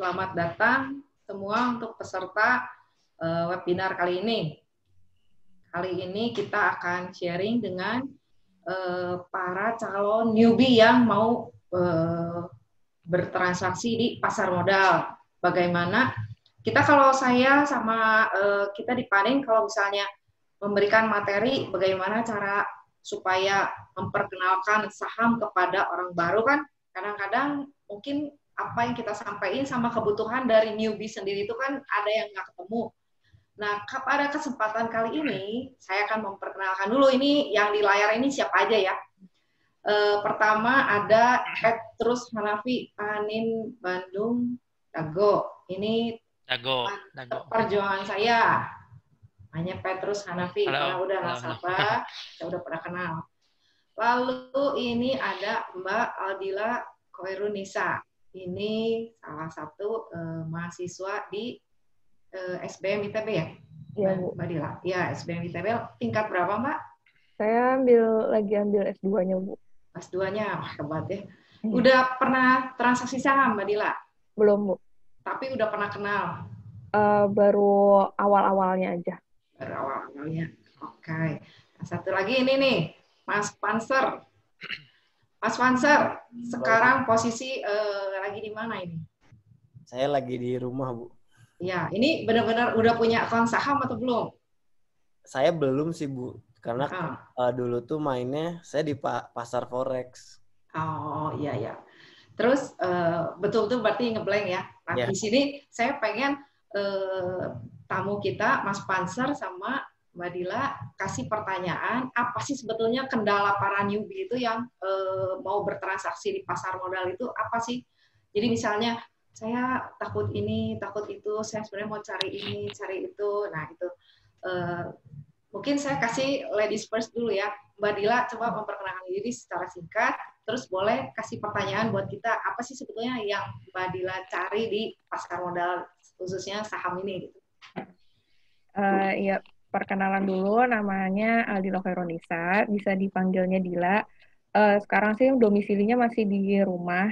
selamat datang semua untuk peserta webinar kali ini. Kali ini kita akan sharing dengan para calon newbie yang mau bertransaksi di pasar modal. Bagaimana kita, kalau saya sama kita di Panin, kalau misalnya memberikan materi bagaimana cara supaya memperkenalkan saham kepada orang baru, kan kadang-kadang mungkin apa yang kita sampaikan sama kebutuhan dari newbie sendiri itu kan ada yang nggak ketemu. Nah, pada kesempatan kali ini saya akan memperkenalkan dulu ini yang di layar ini siapa aja ya. Pertama ada Petrus Hanafi, Panin Bandung Dago. Ini Dago. perjuangan saya. Hanya Petrus Hanafi, karena udah nasabah, saya udah pernah kenal. Lalu ini ada Mbak Aldila Koirunisa. Ini salah satu mahasiswa di SBM ITB ya? Iya, Bu. Mbak Dila. Ya, SBM ITB. Tingkat berapa, Mbak? Saya lagi ambil S2-nya, Bu. S2-nya, hebat ya. Udah pernah transaksi saham, Mbak Dila? Belum, Bu. Tapi udah pernah kenal? Baru awal-awalnya aja. Baru awal-awalnya. Oke. Nah, satu lagi ini nih, Mas Panser. Mas Panser, sekarang posisi lagi di mana ini? Saya lagi di rumah, Bu. Ya, ini benar-benar udah punya akun saham atau belum? Saya belum sih, Bu. Karena dulu tuh mainnya saya di pasar forex. Oh, iya ya. Terus betul-betul berarti ngeblank ya. Nah, di sini saya pengen tamu kita Mas Panser sama Mbak Dila kasih pertanyaan, apa sih sebetulnya kendala para newbie itu yang mau bertransaksi di pasar modal itu apa sih? Jadi misalnya saya takut ini, takut itu, saya sebenarnya mau cari ini, cari itu. Nah, itu mungkin saya kasih ladies first dulu ya. Mbak Dila coba memperkenalkan diri secara singkat, terus boleh kasih pertanyaan buat kita, apa sih sebetulnya yang Mbak Dila cari di pasar modal, khususnya saham ini gitu. Ya, perkenalan dulu, namanya Aldila Koirunisa, bisa dipanggilnya Dila. Sekarang sih domisilinya masih di rumah.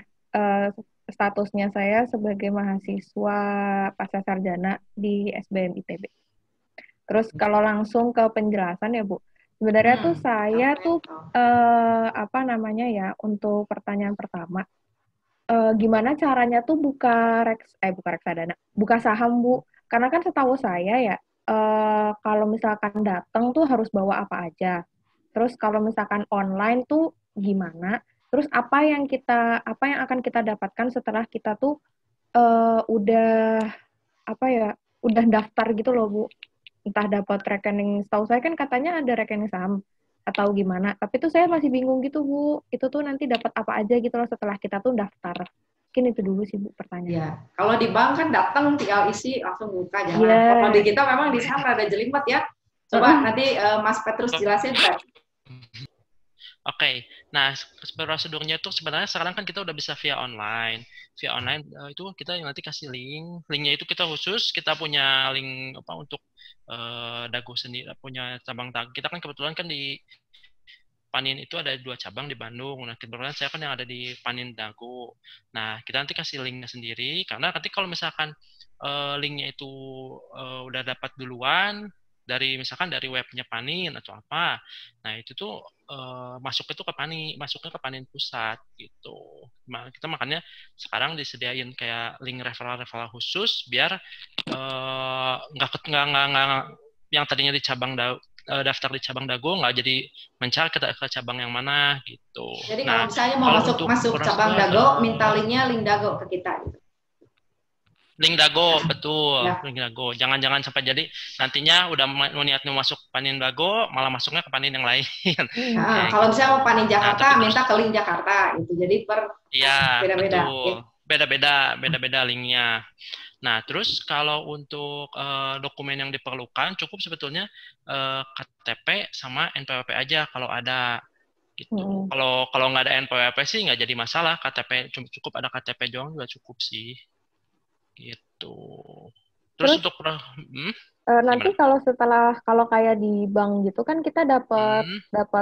Statusnya saya sebagai mahasiswa pasca sarjana di SBM ITB. Terus kalau langsung ke penjelasan ya, Bu. Sebenarnya tuh saya tuh untuk pertanyaan pertama, gimana caranya tuh buka reksadana, buka saham, Bu. Karena kan setahu saya ya, kalau misalkan datang tuh harus bawa apa aja. Terus kalau misalkan online tuh gimana? Terus apa yang akan kita dapatkan setelah kita tuh udah daftar gitu loh, Bu. Entah dapat rekening, setahu saya kan katanya ada rekening saham atau gimana. Tapi tuh saya masih bingung gitu, Bu. Itu tuh nanti dapat apa aja gitu loh setelah kita tuh daftar. Mungkin itu dulu sih, Bu, pertanyaan. Ya, kalau di bank kan datang tinggal isi langsung buka, jangan. Kalau di kita memang di saham ada jelimet ya. Coba nanti Mas Petrus jelasin, Pak. Oke, nah prosedurnya tuh sebenarnya sekarang kan kita udah bisa via online. Via online itu kita nanti kasih linknya itu kita khusus, kita punya link untuk Dago sendiri, punya cabang Dago. Kita kan kebetulan kan di Panin itu ada 2 cabang di Bandung. Nah, kebetulan saya kan yang ada di Panin Dago. Nah, kita nanti kasih linknya sendiri, karena nanti kalau misalkan linknya itu udah dapat duluan, misalkan dari webnya Panin atau apa, nah itu tuh masuknya ke Panin pusat gitu. Kita makanya sekarang disediain kayak link referral khusus biar nggak yang tadinya di cabang daftar di cabang Dago nggak jadi mencari ke cabang yang mana gitu. Jadi kalau misalnya mau masuk cabang Dago, minta linknya link Dago ke kita gitu. Link Dago, betul. Ya. Link Dago. Jangan sampai jadi nantinya udah niatnya masuk Panin Dago, malah masuknya ke Panin yang lain. Nah, kalau misalnya mau Panin Jakarta, minta ke link Jakarta. Itu jadi beda-beda. Ya. Beda-beda linknya. Nah, terus kalau untuk dokumen yang diperlukan, cukup sebetulnya KTP sama NPWP aja kalau ada. Gitu. Kalau nggak ada NPWP sih nggak jadi masalah. KTP cukup ada KTP doang juga cukup sih. Gitu. Terus untuk nanti kalau kayak di bank gitu kan kita dapat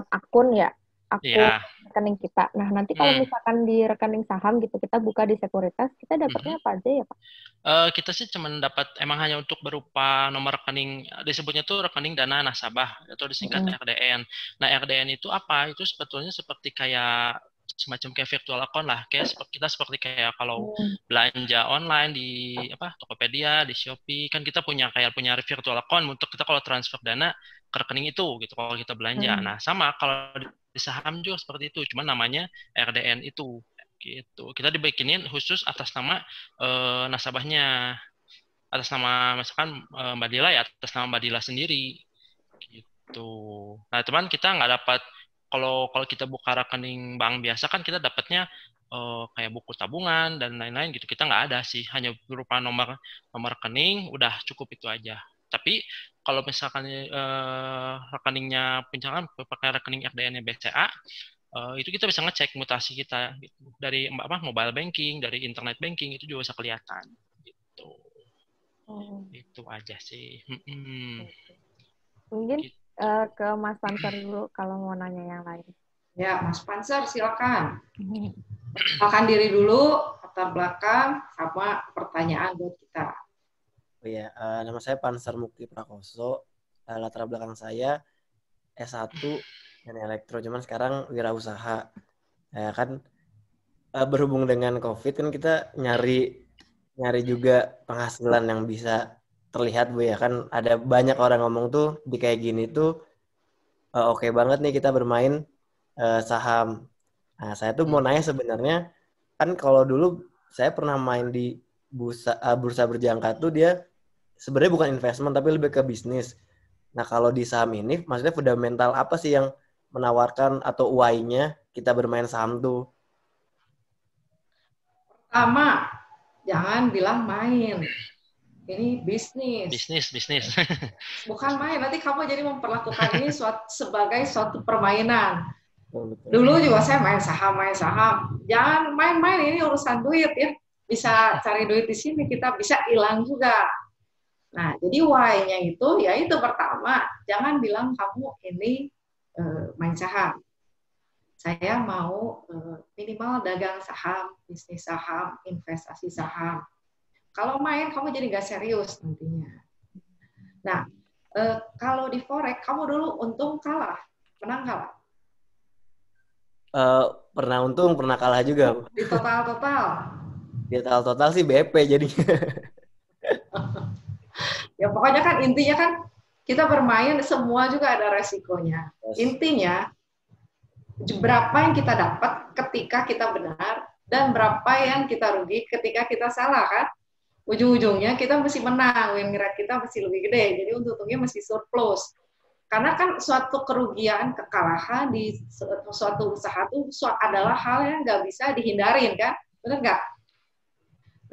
akun ya. akun Iya. rekening kita. Nah, nanti kalau misalkan di rekening saham gitu, kita buka di sekuritas, kita dapatnya apa aja ya, Pak? Kita sih cuma dapat emang hanya untuk berupa nomor rekening, disebutnya tuh rekening dana nasabah atau disingkat RDN. Nah, RDN itu apa? Itu sebetulnya seperti kayak semacam kayak virtual account lah, kayak kita seperti kayak kalau belanja online di Tokopedia, di Shopee, kan kita punya virtual account untuk kita kalau transfer dana ke rekening itu gitu kalau kita belanja. Nah, sama kalau di saham juga seperti itu, cuma namanya RDN itu. Gitu. Kita dibikinin khusus atas nama nasabahnya, atas nama misalkan Mbak Dila ya, atas nama Mbak Dila sendiri. Gitu. Nah, teman kita nggak dapat kalau kita buka rekening bank biasa kan kita dapatnya kayak buku tabungan dan lain-lain gitu. Kita nggak ada sih, hanya berupa nomor rekening, udah cukup itu aja. Tapi kalau misalkan rekeningnya misalkan pakai rekening RDN-nya BCA, itu kita bisa ngecek mutasi kita gitu. Dari mobile banking, dari internet banking itu juga bisa kelihatan gitu. Itu aja sih. Mungkin ke Mas Panser dulu kalau mau nanya yang lain. Ya, Mas Panser silakan. Kenalkan diri dulu, latar belakang sama pertanyaan buat kita. Oh ya, nama saya Panser Mukti Prakoso. Latar belakang saya S1 dan elektro, cuman sekarang wirausaha. Kan berhubung dengan COVID kan kita nyari juga penghasilan yang bisa terlihat, Bu, ya kan ada banyak orang ngomong tuh di kayak gini tuh oke banget nih kita bermain saham. Nah, saya tuh mau nanya sebenarnya kan kalau dulu saya pernah main di bursa berjangka tuh dia sebenarnya bukan investment tapi lebih ke bisnis. Nah, kalau di saham ini maksudnya fundamental apa sih yang menawarkan atau why-nya kita bermain saham tuh? Pertama, jangan bilang main. Ini bisnis. Bisnis. Bukan main, nanti kamu jadi memperlakukan ini sebagai suatu permainan. Dulu juga saya main saham. Jangan main-main, ini urusan duit ya. Bisa cari duit di sini, kita bisa hilang juga. Nah, jadi why-nya itu, yaitu pertama, jangan bilang kamu ini main saham. Saya mau minimal dagang saham, bisnis saham, investasi saham. Kalau main, kamu jadi nggak serius nantinya. Nah, kalau di forex, kamu dulu untung kalah, menang kalah? Pernah untung, pernah kalah juga. Di total? Di total sih BP jadinya. Ya pokoknya kan intinya kan kita bermain semua juga ada resikonya. Intinya berapa yang kita dapat ketika kita benar dan berapa yang kita rugi ketika kita salah kan. Ujung-ujungnya kita mesti menang, win rate kita mesti lebih gede. Jadi untungnya mesti surplus. Karena kan suatu kerugian, kekalahan di suatu usaha itu adalah hal yang nggak bisa dihindarin kan, benar nggak?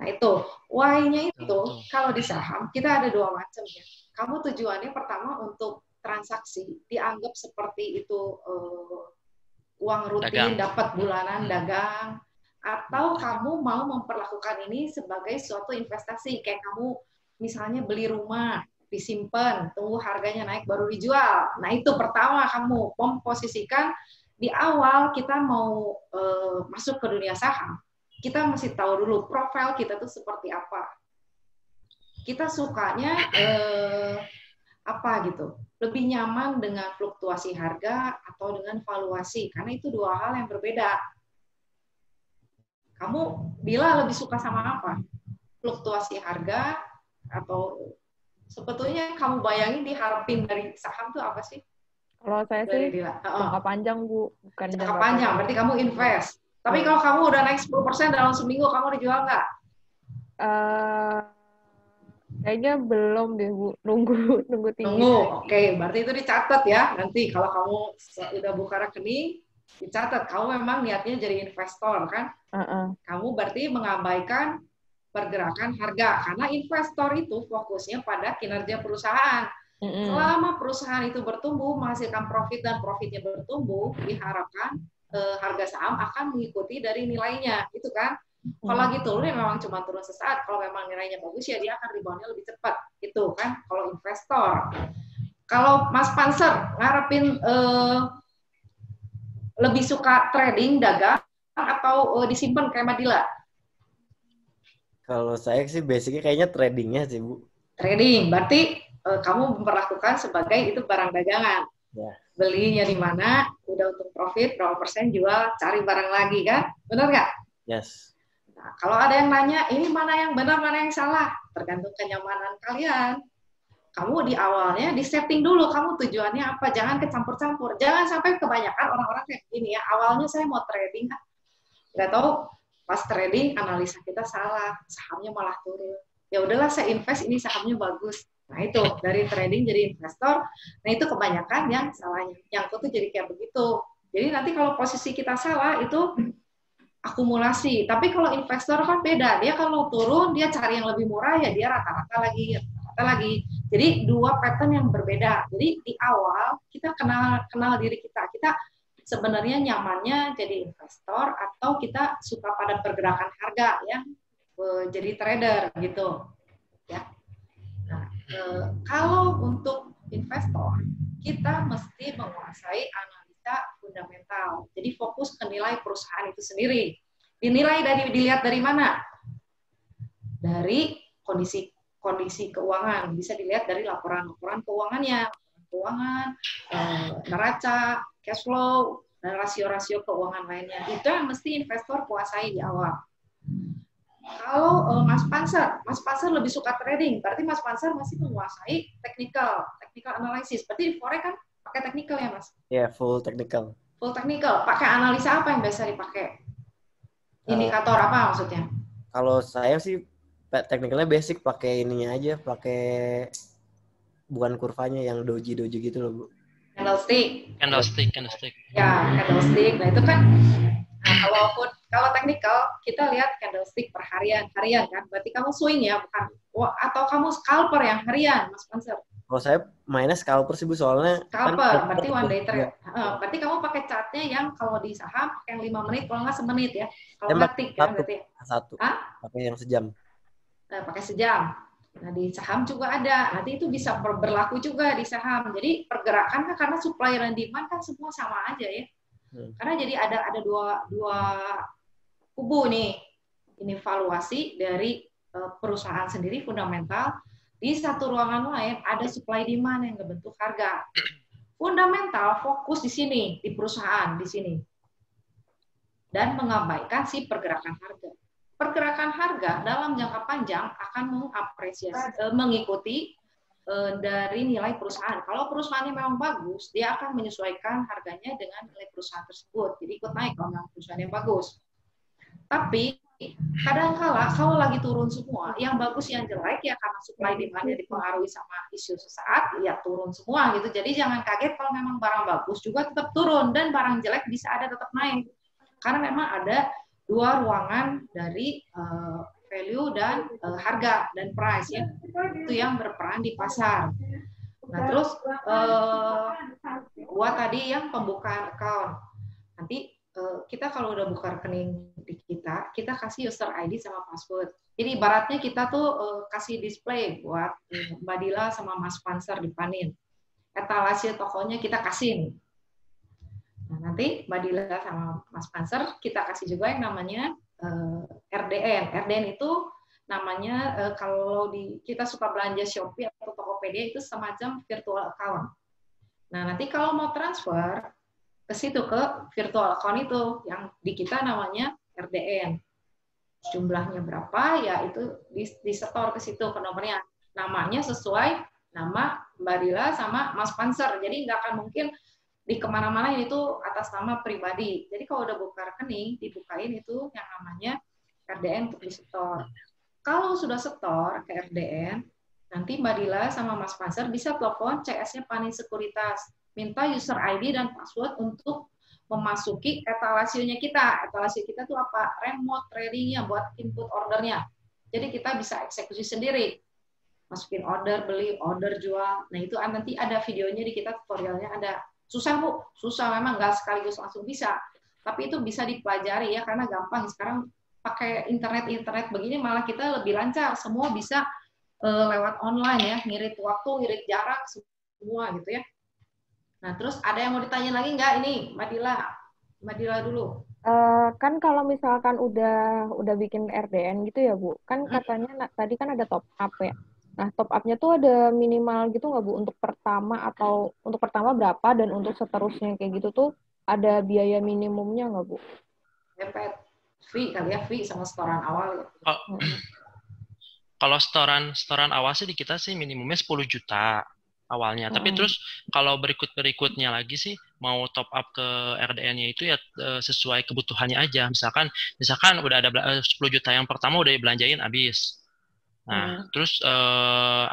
Nah itu, why-nya itu kalau di saham kita ada dua macam ya. Kamu tujuannya pertama untuk transaksi, dianggap seperti itu uang rutin, dapat bulanan, dagang, atau kamu mau memperlakukan ini sebagai suatu investasi, kayak kamu misalnya beli rumah, disimpan, tunggu harganya naik baru dijual. Nah itu pertama kamu memposisikan di awal kita mau masuk ke dunia saham. Kita mesti tahu dulu profil kita tuh seperti apa. Kita sukanya apa gitu. Lebih nyaman dengan fluktuasi harga atau dengan valuasi. Karena itu dua hal yang berbeda. Kamu Bila lebih suka sama apa? Fluktuasi harga atau sebetulnya kamu bayangin diharapin dari saham tuh apa sih? Kalau saya sih jangka panjang, Bu. Bukan jangka panjang, berarti kamu invest. Tapi kalau kamu udah naik 10% dalam seminggu, kamu dijual nggak? Kayaknya belum deh, Bu. Nunggu tinggi. Nunggu, oke. Berarti itu dicatat ya. Nanti kalau kamu udah buka rekening, dicatat. Kamu memang niatnya jadi investor, kan? Kamu berarti mengabaikan pergerakan harga. Karena investor itu fokusnya pada kinerja perusahaan. Selama perusahaan itu bertumbuh, menghasilkan profit dan profitnya bertumbuh, diharapkan harga saham akan mengikuti dari nilainya, gitu kan? Kalau gitu, ini memang cuma turun sesaat. Kalau memang nilainya bagus, ya dia akan rebound-nya lebih cepat, gitu kan? Kalau investor. Kalau Mas Panser ngarepin lebih suka trading, dagang, atau disimpan kayak Madila? Kalau saya sih basicnya kayaknya tradingnya sih, Bu. Trading, berarti kamu memperlakukan sebagai itu barang dagangan. Ya. Belinya di mana, udah untuk profit, berapa persen jual, cari barang lagi kan? Benar nggak? Yes. Nah, kalau ada yang nanya, ini mana yang benar, mana yang salah, tergantung kenyamanan kalian. Kamu di awalnya di setting dulu, kamu tujuannya apa, jangan kecampur-campur, jangan sampai kebanyakan orang-orang kayak gini ya, awalnya saya mau trading, nggak tahu pas trading analisa kita salah, sahamnya malah turun. Ya udahlah saya invest, ini sahamnya bagus. Nah itu dari trading jadi investor, nah itu kebanyakan yang salahnya. Yang tuh jadi kayak begitu. Jadi nanti kalau posisi kita salah itu akumulasi. Tapi kalau investor kan beda, dia kalau turun dia cari yang lebih murah ya dia rata-rata lagi. Jadi dua pattern yang berbeda. Jadi di awal kita kenal diri kita. Kita sebenarnya nyamannya jadi investor atau kita suka pada pergerakan harga ya, jadi trader gitu ya. Nah, kalau untuk investor kita mesti menguasai analisa fundamental. Jadi fokus ke nilai perusahaan itu sendiri. Dilihat dari mana? Dari kondisi keuangan, bisa dilihat dari laporan keuangannya, neraca, cash flow, dan rasio-rasio keuangan lainnya. Itu yang mesti investor kuasai di awal. Kalau Mas Panser lebih suka trading, berarti Mas Panser masih menguasai technical analysis. Berarti di forex kan pakai technical ya, Mas? Ya, full technical. Full technical. Pakai analisa apa yang biasa dipakai? Indikator apa maksudnya? Kalau saya sih technicalnya basic, pakai ininya aja, pakai bukan kurvanya, yang doji gitu loh, Bu. Candlestick. Ya, candlestick. Nah, itu kan kalau technical kita lihat candlestick per harian kan. Berarti kamu swing ya, bukan atau kamu scalper yang harian, Mas Panser? Kalau saya mainnya scalper sih, Bu, soalnya scalper, berarti one day trade. Berarti kamu pakai chartnya yang kalau di saham yang 5 menit, kalau nggak semenit ya. Kalau nggak tik kan berarti. Satu. Pakai yang sejam. Pakai sejam. Nah, di saham juga ada. Nanti itu bisa berlaku juga di saham. Jadi pergerakan kan karena supply dan demand kan semua sama aja ya. Karena jadi ada dua kubu nih. Ini valuasi dari perusahaan sendiri fundamental. Di satu ruangan lain ada supply demand yang ngebentuk harga. Fundamental fokus di sini, di perusahaan di sini. Dan mengabaikan si pergerakan harga. Pergerakan harga dalam jangka panjang akan mengikuti dari nilai perusahaan. Kalau perusahaannya memang bagus, dia akan menyesuaikan harganya dengan nilai perusahaan tersebut. Jadi ikut naik kalau memang perusahaan yang bagus. Tapi kadang-kala kalau lagi turun semua, yang bagus yang jelek ya karena supply demand-nya dipengaruhi sama isu sesaat, ya turun semua gitu. Jadi jangan kaget kalau memang barang bagus juga tetap turun dan barang jelek bisa ada tetap naik. Karena memang ada dua ruangan dari value dan harga dan price ya, itu yang berperan di pasar. Nah terus buat tadi yang pembukaan account, nanti kita kalau udah buka rekening di kita kasih user ID sama password. Jadi ibaratnya kita tuh kasih display buat Mbak Dila sama Mas Panser di Panin. Etalase tokonya kita kasih nih. Nah, nanti Mbak Dila sama Mas Panser kita kasih juga yang namanya RDN. RDN itu namanya kalau kita suka belanja Shopee atau Tokopedia itu semacam virtual account. Nah, nanti kalau mau transfer ke situ ke virtual account itu yang di kita namanya RDN. Jumlahnya berapa ya itu disetor ke situ ke nomornya. Namanya sesuai nama Mbak Dila sama Mas Panser. Jadi nggak akan mungkin di kemana-mana itu atas nama pribadi. Jadi kalau udah buka rekening, dibukain itu yang namanya RDN untuk disetor. Kalau sudah setor ke RDN, nanti Mbak Dila sama Mas Panser bisa telepon CS-nya Panin Sekuritas. Minta user ID dan password untuk memasuki etalasionya kita. Etalase kita tuh apa? Remote trading-nya buat input ordernya. Jadi kita bisa eksekusi sendiri. Masukin order, beli, order, jual. Nah itu nanti ada videonya di kita, tutorialnya ada. Susah Bu, susah memang nggak sekaligus langsung bisa. Tapi itu bisa dipelajari ya karena gampang. Sekarang pakai internet begini malah kita lebih lancar. Semua bisa lewat online ya, ngirit waktu, ngirit jarak semua gitu ya. Nah terus ada yang mau ditanya lagi nggak ini Mbak Dila? Mbak Dila dulu. Kan kalau misalkan udah bikin RDN gitu ya Bu, kan katanya tadi kan ada top up ya. Nah, top up-nya tuh ada minimal gitu nggak Bu untuk pertama, atau untuk pertama berapa dan untuk seterusnya kayak gitu tuh ada biaya minimumnya nggak Bu? Dapat fee kali ya, fee sama setoran awal. Ya. Kalau setoran awal sih di kita sih minimumnya 10 juta awalnya. Tapi terus kalau berikutnya lagi sih mau top up ke RDN-nya itu ya sesuai kebutuhannya aja. Misalkan udah ada 10 juta yang pertama udah dibelanjain habis. Nah, terus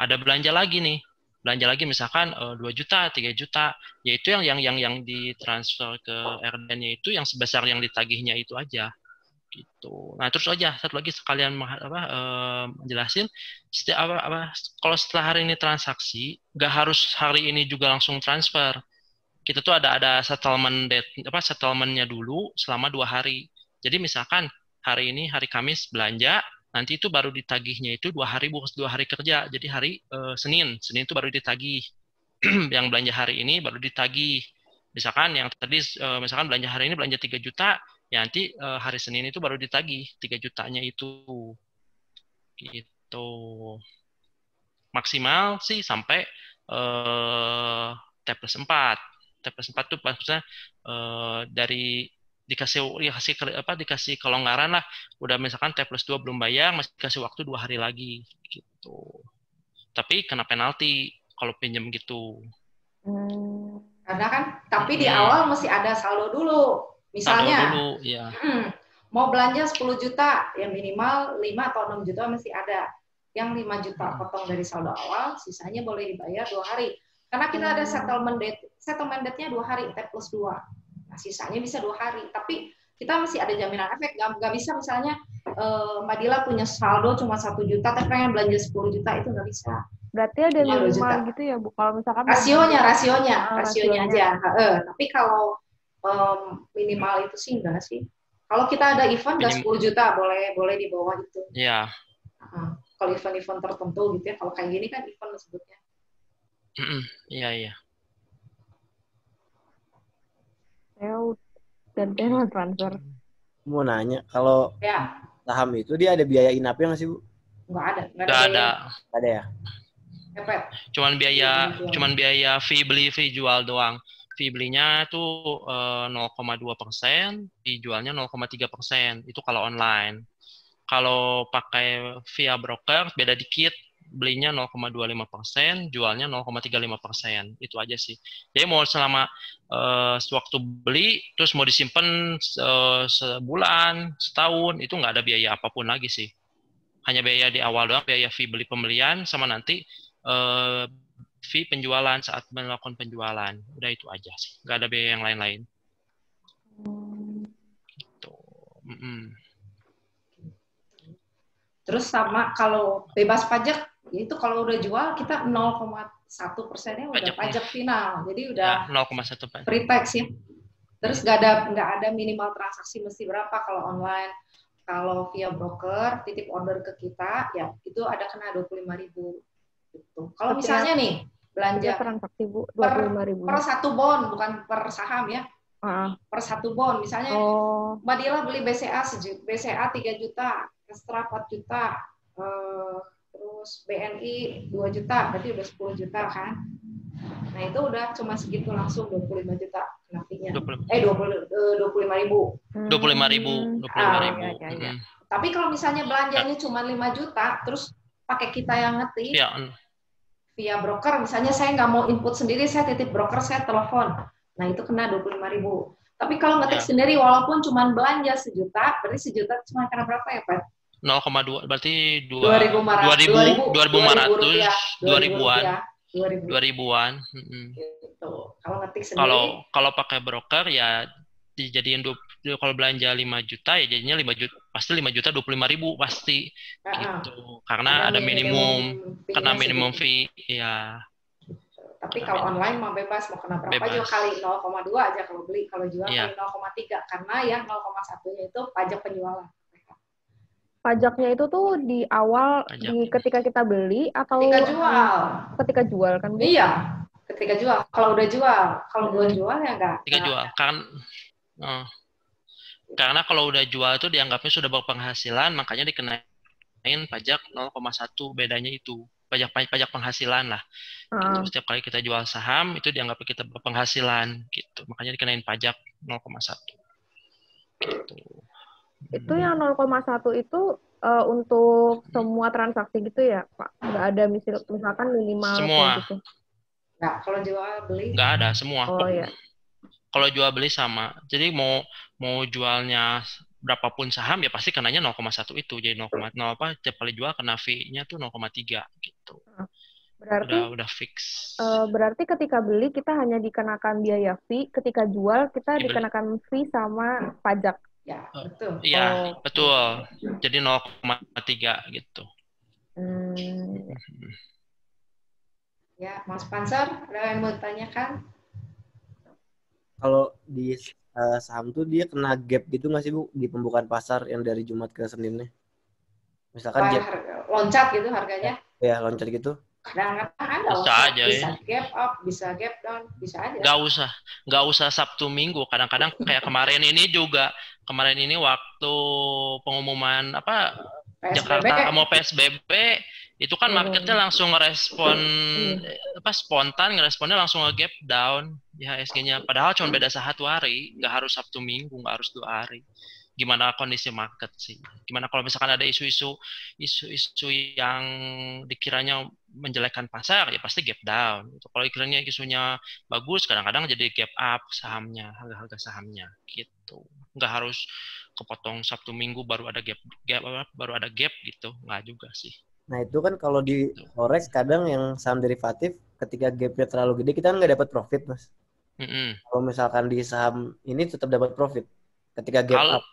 ada belanja lagi nih. Belanja lagi misalkan 2 juta, 3 juta, yaitu yang ditransfer ke RDN-nya itu yang sebesar yang ditagihnya itu aja. Gitu. Nah, terus aja satu lagi sekalian menjelasin kalau setelah hari ini transaksi, nggak harus hari ini juga langsung transfer. Kita tuh ada settlement date, settlementnya dulu selama 2 hari. Jadi misalkan hari ini hari Kamis belanja, nanti itu baru ditagihnya itu 2 hari, bukan 2 hari kerja. Jadi hari Senin itu baru ditagih. Yang belanja hari ini baru ditagih. Misalkan yang tadi misalkan belanja hari ini belanja 3 juta, ya nanti hari Senin itu baru ditagih 3 jutanya itu. Gitu. Maksimal sih sampai T+4. T+4 tuh maksudnya dari dikasih kelonggaran lah. Udah misalkan T+2 belum bayar, masih dikasih waktu 2 hari lagi gitu. Tapi kena penalti kalau pinjam gitu. Karena kan, tapi di awal mesti ada saldo dulu. Misalnya, dulu, ya. Mau belanja 10 juta, yang minimal 5 atau 6 juta mesti ada. Yang 5 juta potong dari saldo awal, sisanya boleh dibayar 2 hari. Karena kita ada settlement date-nya 2 hari, T+2. Nah, sisanya bisa 2 hari. Tapi kita masih ada jaminan efek. Nggak bisa misalnya Mbak Dila punya saldo cuma 1 juta, tapi pengen belanja 10 juta, itu nggak bisa. Berarti ada minimal gitu ya Bu? Kalau misalkan rasionya aja. Tapi kalau minimal itu sih enggak sih. Kalau kita ada event udah 10 juta boleh di bawah itu. Iya. Kalau event-event tertentu gitu ya. Kalau kayak gini kan event sebutnya. Iya. Dan transfer. Mau nanya, kalau saham itu dia ada biaya inapnya nggak sih Bu? Nggak ada. Nggak ada. Nggak ada ya? Cuman biaya fee beli, fee jual doang. Fee belinya tuh 0,2%, dijualnya 0,3%. Itu kalau online. Kalau pakai via broker beda dikit, belinya 0,25%, jualnya 0,35%. Itu aja sih. Jadi mau selama sewaktu beli, terus mau disimpan sebulan, setahun, itu nggak ada biaya apapun lagi sih. Hanya biaya di awal doang, biaya fee beli pembelian, sama nanti fee penjualan saat melakukan penjualan. Udah itu aja sih. Nggak ada biaya yang lain-lain. Gitu. Terus sama kalau bebas pajak, itu kalau udah jual kita 0,1%-nya udah pajak final. Jadi udah 0,1% free tax ya. Terus nggak ada minimal transaksi mesti berapa kalau online. Kalau via broker titip order ke kita, ya itu ada kena 25.000. Gitu. Kalau misalnya nih belanja transaksi Bu 25.000 per satu bond, bukan per saham ya. Per satu bond, misalnya Mbak Dila beli BCA 3 juta, Astra 4 juta, terus BNI 2 juta, berarti udah 10 juta kan. Nah itu udah cuma segitu langsung 25 juta kena fee-nya. 25.000. 25.000. Tapi kalau misalnya belanjanya cuma 5 juta, terus pakai kita yang ngetik via broker, misalnya saya nggak mau input sendiri, saya titip broker, saya telepon. Nah itu kena 25.000. Tapi kalau ngetik sendiri, walaupun cuma belanja 1 juta, berarti 1 juta cuma kena berapa ya Pak? 0,2 berarti 2000-an. Gitu. Kalau ngetik sendiri. Kalau pakai broker ya dijadiin kalau belanja 5 juta ya jadinya 5 juta, pasti 5 juta 25.000 pasti gitu. Karena ada minimum fee ya. Tapi kalau online mah bebas mau kena berapa juga kali 0,2 aja kalau beli, kalau jual kali 0,3 karena yang 0,1-nya itu pajak penjualan. Pajaknya itu tuh di awal ketika kita beli atau ketika jual kan Bu? Iya, ketika jual. Kalau udah jual, kalau belum jual ya enggak. Ketika jual kan Oh. Karena kalau udah jual itu dianggapnya sudah berpenghasilan, makanya dikenain pajak 0,1, bedanya itu. Pajak penghasilan lah. Gitu. Setiap kali kita jual saham itu dianggap kita berpenghasilan gitu. Makanya dikenain pajak 0,1. Gitu. Itu yang 0,1 itu untuk semua transaksi gitu ya, Pak? Nggak ada misalkan minimal semua. Gitu. Nggak, kalau jual beli? Nggak ada, semua. Oh ya. Kalau jual beli sama. Jadi mau jualnya berapapun saham ya pasti kenanya 0,1 itu. Jadi 0,0 apa tiap kali jual kena fee-nya tuh 0,3 gitu. Berarti udah fix. Berarti ketika beli kita hanya dikenakan biaya fee, ketika jual kita dikenakan fee sama pajak. Ya, betul. Iya, betul. Jadi 0,3 gitu. Ya, Mas Panser, ada yang mau tanyakan? Kalau di saham tuh dia kena gap gitu nggak sih Bu di pembukaan pasar yang dari Jumat ke Seninnya? Misalkan gap loncat gitu harganya? Ya, loncat gitu. Kadang-kadang ada bisa aja, bisa gap up, bisa gap down, bisa aja. Nggak usah Sabtu Minggu. Kadang-kadang kayak kemarin ini juga. Kemarin ini waktu pengumuman apa PSBB. Jakarta mau PSBB, itu kan marketnya langsung ngerespon spontan ngeresponnya langsung nge-gap down IHSG-nya. Padahal cuma beda 1 hari, nggak harus Sabtu Minggu, nggak harus 2 hari. Gimana kondisi market sih? Gimana kalau misalkan ada isu-isu yang dikiranya menjelekkan pasar, ya pasti gap down. Kalau dikiranya isunya bagus, kadang-kadang jadi gap up sahamnya, harga-harga sahamnya gitu. Nggak harus kepotong Sabtu Minggu baru ada gap gitu, nggak juga sih. Nah itu kan kalau di forex kadang yang saham derivatif ketika gapnya terlalu gede kita nggak dapat profit, Mas. Kalau misalkan di saham ini tetap dapat profit ketika gap up.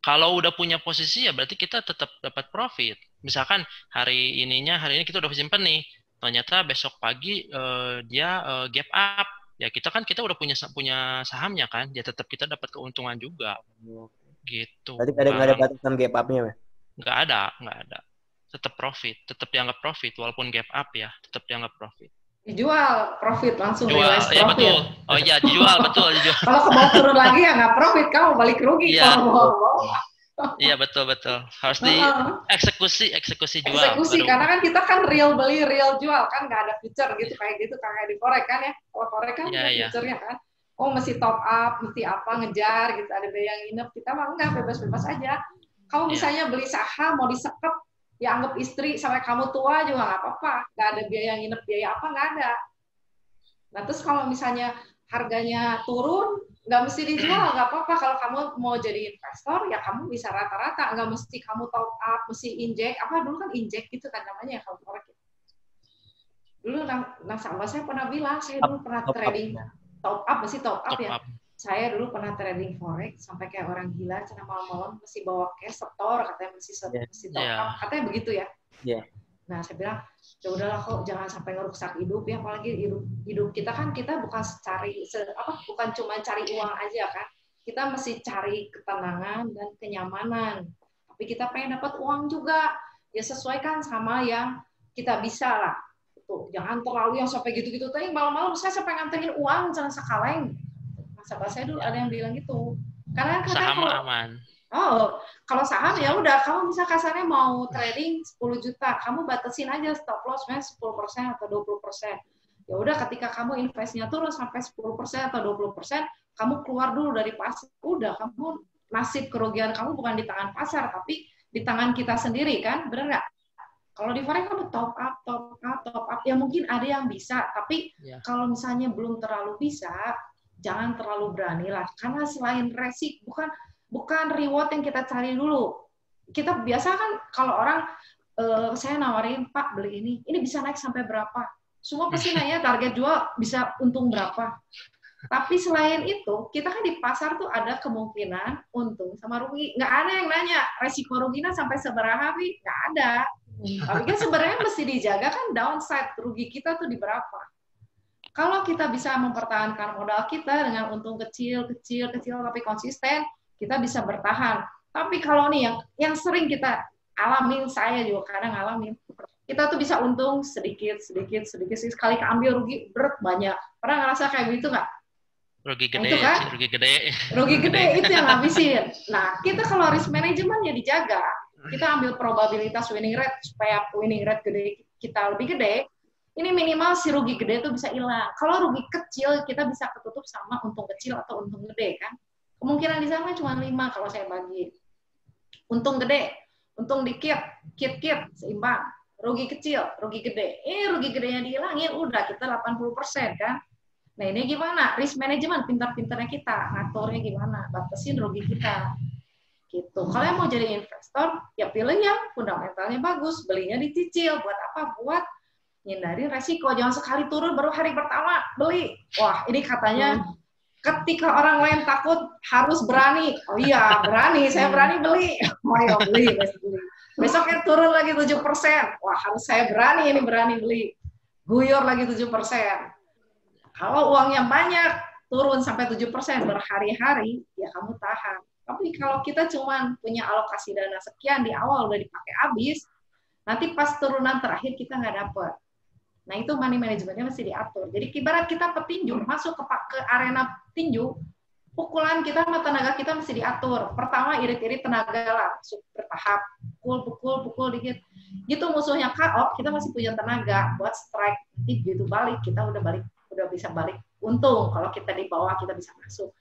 Kalau udah punya posisi ya berarti kita tetap dapat profit. Misalkan hari ini kita udah simpen nih, ternyata besok pagi dia gap up, ya kita udah punya sahamnya kan, ya tetap kita dapat keuntungan juga. Gitu. Berarti nggak ada batasan gap up-nya, Mas? Nggak ada. Tetap profit, tetap dianggap profit walaupun gap up ya, tetap dianggap profit. Dijual profit langsung realize profit. Betul. Oh iya, dijual betul. Kalau ke bawah turun lagi ya nggak profit, kamu balik rugi. Iya. Iya betul. Harus eksekusi jual. Eksekusi karena kan kita kan real beli real jual kan, nggak ada future gitu kayak di forex kan ya. Kalau forex kan ada future-nya kan. Oh mesti top up, mesti apa ngejar gitu, ada biaya yang nginep. Kita mah enggak, bebas-bebas aja. Kamu misalnya beli saham mau disekep, ya anggap istri sampai kamu tua juga nggak apa-apa, nggak ada biaya nginep, biaya apa nggak ada. Nah terus kalau misalnya harganya turun, nggak mesti dijual, nggak apa-apa. Kalau kamu mau jadi investor, ya kamu bisa rata-rata, nggak mesti kamu top up, mesti injek. Apa dulu kan injek gitu kan namanya ya kalau forex. Dulu nasabah saya pernah bilang, saya dulu pernah trading top up, mesti top up ya. Saya dulu pernah trading forex sampai kayak orang gila, cina malam-malam mesti bawa cash setor, katanya mesti top up, katanya begitu ya. Nah saya bilang, ya udahlah kok jangan sampai ngerusak hidup ya, apalagi hidup kita kan kita bukan cuma cari uang aja kan, kita mesti cari ketenangan dan kenyamanan. Tapi kita pengen dapat uang juga, ya sesuaikan sama yang kita bisa lah. Tuh, jangan terlalu yang sampai gitu-gitu. Tadi malam-malam saya sampai ngantengin uang, jangan sekaleng. Nasabah saya dulu ada yang bilang gitu. Karena saham aman. Kalau saham ya udah, kamu bisa kasarnya mau trading 10 juta, kamu batasin aja stop loss-nya 10% atau 20%. Ya udah ketika kamu investnya turun sampai 10% atau 20%, kamu keluar dulu dari pasar. Udah, kamu nasib kerugian kamu bukan di tangan pasar, tapi di tangan kita sendiri kan, bener nggak? Kalau di forex kamu top up, ya mungkin ada yang bisa, tapi kalau misalnya belum terlalu bisa, jangan terlalu berani lah, karena selain resiko bukan reward yang kita cari dulu. Kita biasa kan kalau orang saya nawarin, Pak beli ini bisa naik sampai berapa? Semua pasti nanya target jual bisa untung berapa. Tapi selain itu, kita kan di pasar tuh ada kemungkinan untung sama rugi. Nggak ada yang nanya resiko ruginya sampai seberapa, nggak ada. Tapi kan sebenarnya mesti dijaga kan downside rugi kita tuh di berapa. Kalau kita bisa mempertahankan modal kita dengan untung kecil tapi konsisten, kita bisa bertahan. Tapi kalau nih yang sering kita alamin, saya juga kadang ngalamin, kita tuh bisa untung sedikit, sekali ambil rugi berat banyak. Pernah ngerasa kayak gitu nggak? Rugi Nah, gede, itu kan rugi gede. rugi gede itu yang ngabisin. Nah, kita kalau risk management ya dijaga. Kita ambil probabilitas winning rate supaya winning rate gede kita lebih gede. Ini minimal si rugi gede itu bisa hilang. Kalau rugi kecil kita bisa ketutup sama untung kecil atau untung gede kan. Kemungkinan di sana cuma 5 kalau saya bagi. Untung gede, untung dikit, kit-kit, seimbang. Rugi kecil, rugi gede. Rugi gedenya dihilangin, udah kita 80% kan. Nah ini gimana? Risk management, pintar-pintarnya kita. Ngaturnya gimana? Batasin rugi kita. Gitu. Kalau yang mau jadi investor, ya pilih yang fundamentalnya bagus. Belinya dicicil. Buat apa? Buat hindarin resiko. Jangan sekali turun baru hari pertama beli. Wah, ini katanya ketika orang lain takut harus berani. Oh iya, berani. Saya berani beli. Oh iya, beli. Besoknya turun lagi 7%. Wah, harus saya berani ini berani beli. Guyur lagi 7%. Kalau uangnya banyak, turun sampai 7% berhari-hari, ya kamu tahan. Tapi kalau kita cuma punya alokasi dana sekian di awal udah dipakai habis, nanti pas turunan terakhir kita nggak dapat. Nah itu money managementnya mesti diatur. Jadi ibarat kita petinju, masuk ke arena tinju, pukulan kita sama tenaga kita mesti diatur. Pertama irit-irit tenaga lah, bertahap, pukul dikit. Gitu musuhnya KO, kita masih punya tenaga buat strike. Nanti begitu balik, kita udah bisa balik untung. Kalau kita di bawah kita bisa masuk.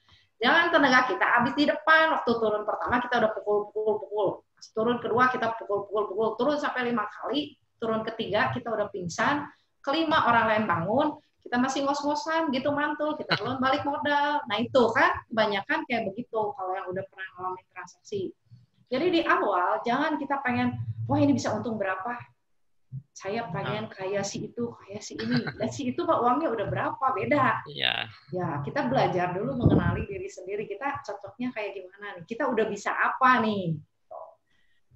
Jangan tenaga kita habis di depan. Waktu turun pertama kita udah pukul. Turun kedua kita pukul. Turun sampai 5 kali. Turun ketiga kita udah pingsan. Kelima orang lain bangun. Kita masih ngos-ngosan gitu mantul. Kita belum balik modal. Nah itu kan kebanyakan kayak begitu kalau yang udah pernah ngalamin transaksi. Jadi di awal jangan kita pengen, wah ini bisa untung berapa. Saya pengen kayak si itu, kayak si ini. Dan si itu Pak uangnya udah berapa, beda. Iya. Ya, kita belajar dulu mengenali diri sendiri. Kita cocoknya kayak gimana nih? Kita udah bisa apa nih?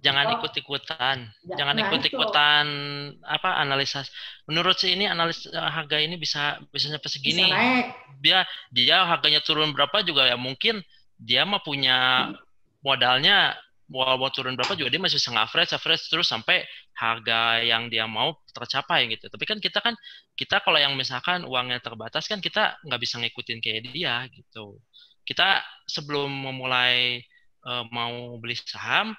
Jangan ikut-ikutan. Jangan ikut-ikutan analisa. Menurut saya ini analis harga ini bisa sampai segini. Bisa naik. Dia harganya turun berapa juga ya mungkin dia mah punya modalnya mau turun berapa juga dia masih bisa average terus sampai harga yang dia mau tercapai gitu. Tapi kan kita kalau yang misalkan uangnya terbatas kan kita nggak bisa ngikutin kayak dia gitu. Kita sebelum memulai mau beli saham,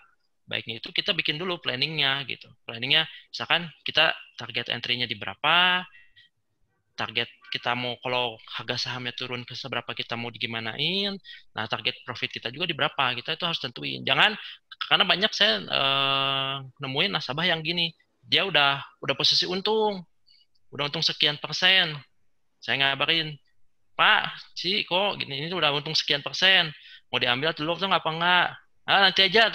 baiknya itu kita bikin dulu planningnya gitu. Planningnya misalkan kita target entry-nya di berapa, target kita mau kalau harga sahamnya turun ke seberapa kita mau digimanain, nah target profit kita juga di berapa, kita itu harus tentuin. Jangan, karena banyak saya nemuin nasabah yang gini, dia udah posisi untung, udah untung sekian persen, saya ngabarin, Pak, kok gini ini udah untung sekian persen, mau diambil dulu tuh apa enggak? Nanti aja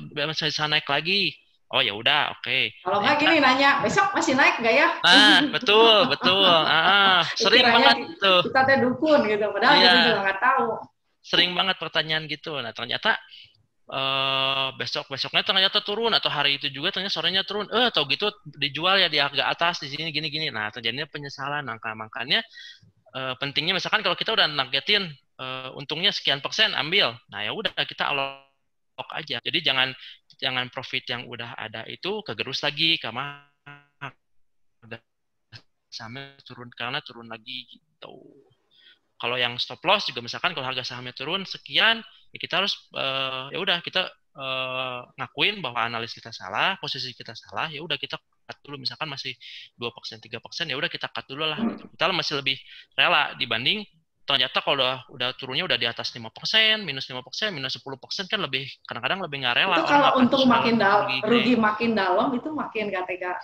biar bisa naik lagi. Oh ya udah, oke. Kalau nggak gini nanya, besok masih naik nggak ya? Betul. Sering banget tuh. Kita teh dukun gitu, padahal kita juga nggak tahu. Sering banget pertanyaan gitu. Nah ternyata besoknya ternyata turun atau hari itu juga ternyata sorenya turun. Atau gitu dijual ya di harga atas di sini gini. Nah terjadinya penyesalan. Makanya pentingnya misalkan kalau kita udah nargetin untungnya sekian persen ambil. Nah ya udah kita alok aja. Jadi jangan profit yang udah ada itu kegerus lagi karena sahamnya turun lagi gitu. Kalau yang stop loss juga misalkan kalau harga sahamnya turun sekian, ya kita harus ya udah kita ngakuin bahwa analis kita salah, posisi kita salah, ya udah kita cut dulu misalkan masih 2%, 3%, ya udah kita cut dulu lah. Kita masih lebih rela dibanding ternyata kalau udah turunnya udah di atas 5%, minus 5%, minus 10% kan lebih kadang-kadang lebih nggak rela. Itu kalau untung makin dalam, rugi makin dalam itu makin nggak tega.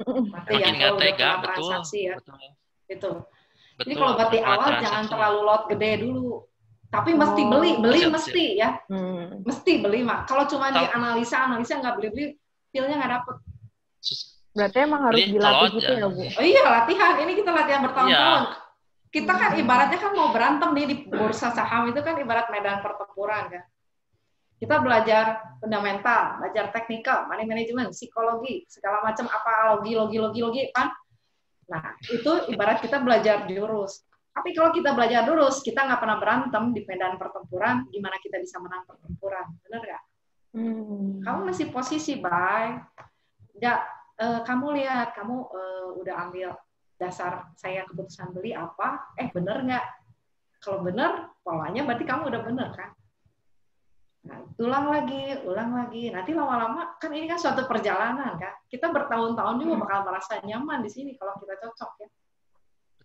Makin nggak tega, betul. Ya. Itu. Jadi kalau buat di awal jangan terlalu lot gede dulu. Tapi mesti beli mesti ya. Mesti beli mak. Kalau cuma di analisa nggak beli, feel-nya nggak dapet. Berarti emang harus dilatih gitu ya Bu? Oh iya latihan. Ini kita latihan bertahun-tahun. Kita kan ibaratnya kan mau berantem nih di bursa saham itu kan ibarat medan pertempuran kan. Kita belajar fundamental, belajar teknikal, money management, psikologi, segala macam apa logi kan. Nah itu ibarat kita belajar jurus. Tapi kalau kita belajar jurus, kita nggak pernah berantem di medan pertempuran. Gimana kita bisa menang pertempuran? Benar nggak? Kamu masih posisi kamu lihat kamu udah ambil dasar saya keputusan beli apa, bener nggak? kalau benar polanya berarti kamu udah benar kan. Nah, ulang lagi. Nanti lama-lama kan ini kan suatu perjalanan kan. Kita bertahun-tahun juga bakal merasa nyaman di sini kalau kita cocok ya.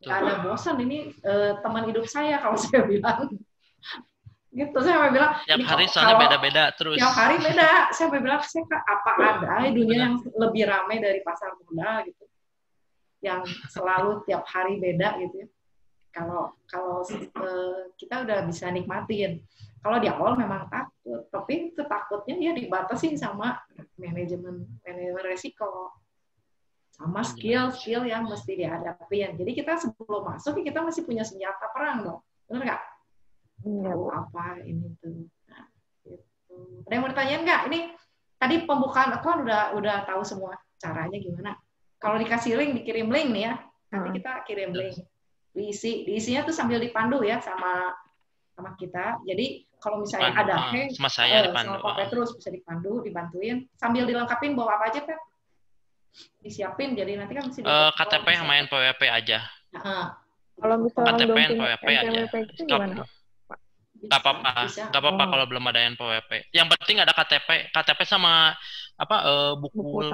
Nggak ada bosan, ini teman hidup saya kalau saya bilang. Gitu, saya bilang. Tiap hari soalnya beda-beda terus. Tiap hari beda. Saya bilang, apa ada dunia yang lebih ramai dari pasar modal gitu. Yang selalu tiap hari beda gitu ya. Kalau kita udah bisa nikmatin. Kalau di awal memang takut, tapi itu takutnya dia dibatasi sama manajemen resiko, sama skill yang mesti dihadapin. Jadi kita sebelum masuk kita masih punya senjata perang dong, benar nggak? Tahu apa ini tuh. Nah, gitu. Ada yang mau ditanyain nggak? Ini tadi pembukaan account udah tahu semua caranya gimana. Kalau dikasih link, dikirim link nih ya, nanti kita kirim link. Diisinya tuh sambil dipandu ya sama kita. Jadi kalau misalnya ada hack, sama saya dipandu. Sama Pak Petrus bisa dipandu, dibantuin, sambil dilengkapin bawa apa aja, Pak? Disiapin, jadi nanti kan mesti KTP yang main PWP aja. Kalau misalnya KTP belum yang PWP aja. Gak apa-apa kalau belum ada yang PWP. Yang penting ada KTP sama buku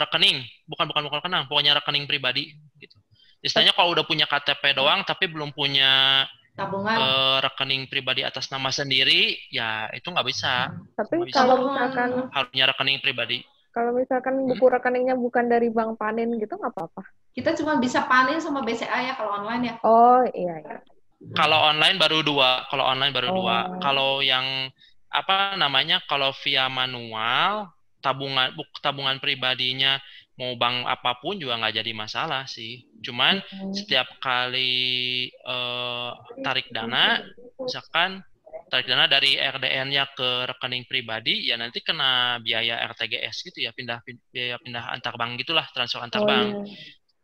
rekening, bukan buku rekening, pokoknya rekening pribadi gitu. Istilahnya kalau udah punya KTP doang tapi belum punya tabungan rekening pribadi atas nama sendiri, ya itu nggak bisa. Tapi kalau misalkan harus punya rekening pribadi. Kalau misalkan buku rekeningnya bukan dari bank Panin gitu nggak apa-apa. Kita cuma bisa Panin sama BCA ya kalau online ya. Oh iya. Kalau online baru 2. Kalau yang kalau via manual tabungan pribadinya mau bank apapun juga nggak jadi masalah sih. Cuman setiap kali tarik dana, misalkan tarik dana dari RDN-nya ke rekening pribadi, ya nanti kena biaya RTGS gitu ya, biaya pindah antar bank gitulah, transfer antar bank.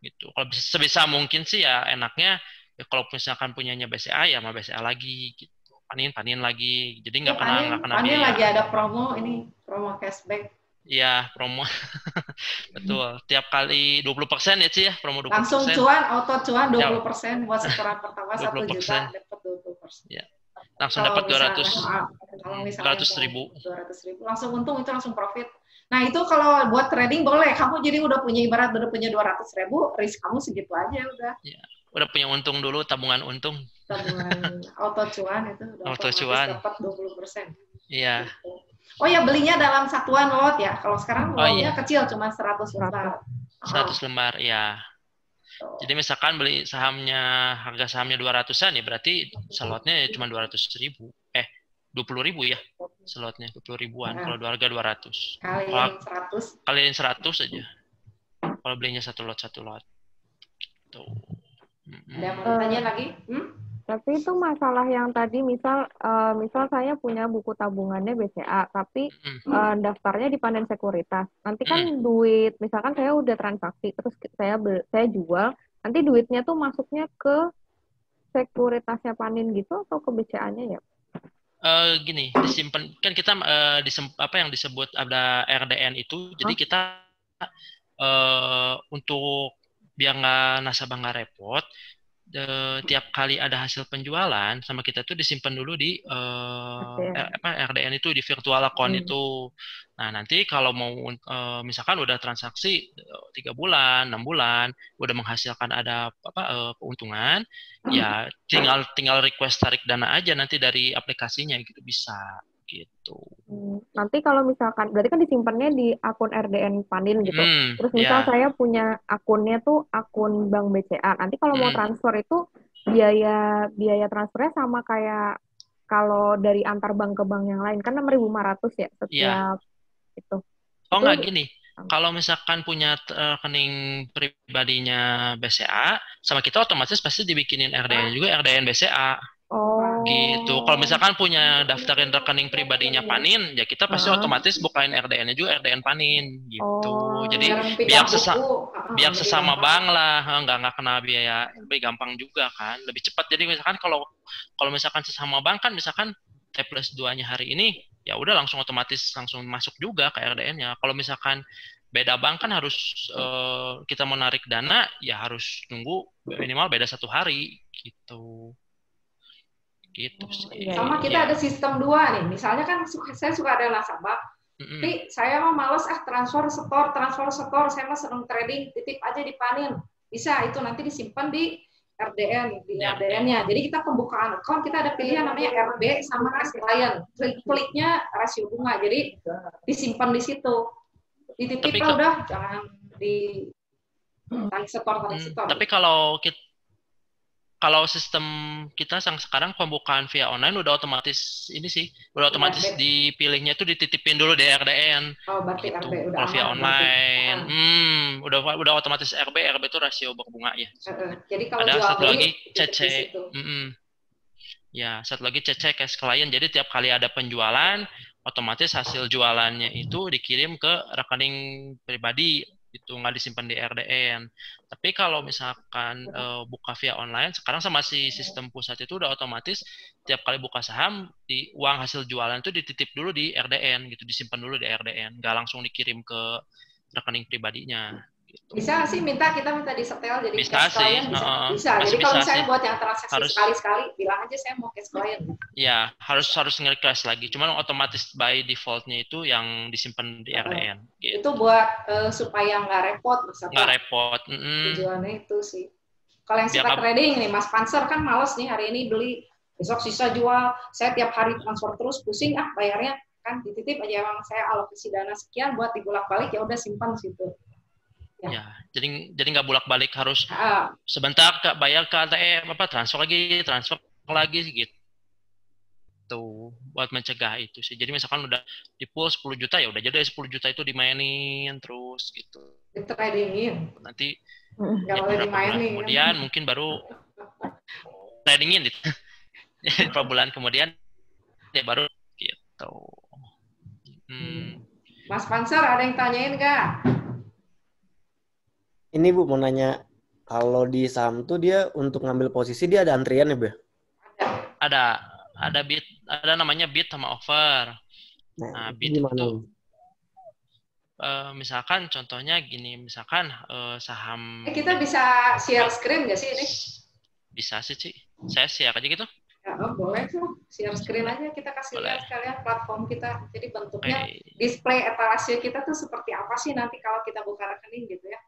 Gitu. Kalau sebisa mungkin sih ya enaknya ya kalau misalkan punyanya BCA ya sama BCA lagi gitu. Panin lagi. Jadi nggak kena biaya. Panin lagi ada promo cashback. Iya, promo. Betul. Tiap kali 20% ya sih ya, promo 20%. Langsung auto cuan 20% buat setoran pertama 1 juta dapat 20%. Ya. Langsung dapat 200 ribu. Langsung untung, itu langsung profit. Nah, itu kalau buat trading boleh. Kamu jadi udah punya 200 ribu, risk kamu segitu aja udah. Ya. Udah punya untung dulu, tabungan untung. Tabungan auto cuan itu udah dapat 20%. Iya. Gitu. Oh ya, belinya dalam satuan lot ya. Kalau sekarang lotnya kecil, cuma 100 lembar. 100 lembar, ya. Jadi misalkan beli harga sahamnya 200-an ya, berarti slotnya ya cuma 200.000. 20.000 ya slotnya, 20.000-an. Kalau harga 200. Kaliin 100 aja. Kalau belinya satu lot. Tuh. Ada yang mau ditanya lagi? Tapi itu masalah yang tadi misal saya punya buku tabungannya BCA, tapi daftarnya di Panin Sekuritas. Nanti kan duit, misalkan saya udah transaksi, terus saya jual, nanti duitnya tuh masuknya ke sekuritasnya Panin gitu atau ke BCA-nya ya? Gini, disimpan kan kita yang disebut ada RDN itu, jadi kita untuk biar nasabah nggak repot. Tiap kali ada hasil penjualan sama kita tuh disimpan dulu di RDN itu, di virtual account itu. Nah, nanti kalau mau misalkan udah transaksi 3 bulan, 6 bulan, udah menghasilkan ada keuntungan, ya tinggal request tarik dana aja nanti dari aplikasinya gitu, bisa gitu. Nanti kalau misalkan berarti kan disimpannya di akun RDN Panin gitu. Terus misal saya punya akunnya tuh akun Bank BCA. Nanti kalau mau transfer itu biaya transfernya sama kayak kalau dari antar bank ke bank yang lain, kan 6.500 ya setiap itu. Oh enggak, gini. Kalau misalkan punya rekening pribadinya BCA, sama kita otomatis pasti dibikinin RDN juga, RDN BCA. Gitu. Kalau misalkan punya daftarin rekening pribadinya Panin, ya kita pasti otomatis bukain RDN-nya juga RDN Panin gitu. Jadi biar sesama bank lah, nggak kena biaya, lebih gampang juga kan, lebih cepat. Jadi misalkan kalau misalkan sesama bank kan, misalkan T+2-nya hari ini, ya udah langsung masuk juga ke RDN-nya. Kalau misalkan beda bank kan harus kita mau narik dana, ya harus tunggu minimal beda 1 hari. gitu. Gitu sih. Iya, Sama kita ada sistem 2 nih. Misalnya kan saya suka ada nasabah. Tapi saya mah males transfer setor, saya mah seneng trading, titip aja di Panin. Bisa itu nanti disimpan di RDN, di RDN-nya. Jadi kita pembukaan account, kita ada pilihan namanya RB sama cash client. Kliknya rasio bunga, jadi disimpan di situ. Dititip udah, jangan di tarik setor. Tapi kalau sistem kita sekarang pembukaan via online udah otomatis ini sih, udah otomatis dipilihnya itu dititipin dulu di RDN. Oh, berarti gitu. RB udah kalau via online. Udah otomatis RB itu rasio berbunga ya. Jadi kalau ada jual satu lagi CC. Ya, satu lagi CC cash client. Jadi tiap kali ada penjualan, otomatis hasil jualannya itu dikirim ke rekening pribadi. Itu nggak disimpan di RDN. Tapi kalau misalkan buka via online, sekarang sama si sistem pusat itu udah otomatis tiap kali buka saham, di uang hasil jualan itu dititip dulu di RDN, gitu, disimpan dulu di RDN, nggak langsung dikirim ke rekening pribadinya. Gitu. Bisa sih kita minta disetel jadi bisa cash client, bisa. Jadi kalau misalnya buat yang transaksi sekali-sekali, bilang aja saya mau cash client. Ya, harus nge-request lagi. Cuman otomatis by default-nya itu yang disimpan di RDN. Gitu. Itu buat supaya nggak repot. Nggak repot. Tujuannya itu sih. Kalau yang suka trading nih, Mas Panser kan males nih hari ini beli, besok sisa jual. Saya tiap hari transfer terus, pusing bayarnya kan dititip aja, emang saya alokasi dana sekian buat dibolak-balik, ya udah simpan situ. Ya, jadi nggak bolak-balik harus sebentar bayar ke ATM transfer lagi gitu. Tuh buat mencegah itu sih. Jadi misalkan udah di pool 10 juta ya udah jadi 10 juta itu dimainin terus gitu. Tradingin. Nanti nggak boleh dimainin. Kemudian mungkin baru tradingin gitu. Beberapa bulan kemudian ya baru gitu. Mas Panser ada yang tanyain nggak? Ini Bu mau nanya, kalau di saham tuh dia untuk ngambil posisi dia ada antrian ya Bu? Ada bid, ada namanya bid sama offer. Nah, bid itu misalkan contohnya gini, misalkan saham. Kita bisa share screen nggak sih ini? Bisa sih, Ci. Saya share aja gitu. Ya, boleh tuh, share screen aja, kita kasih lihat sekalian platform kita. Jadi bentuknya display etalase kita tuh seperti apa sih nanti kalau kita buka rekening gitu ya.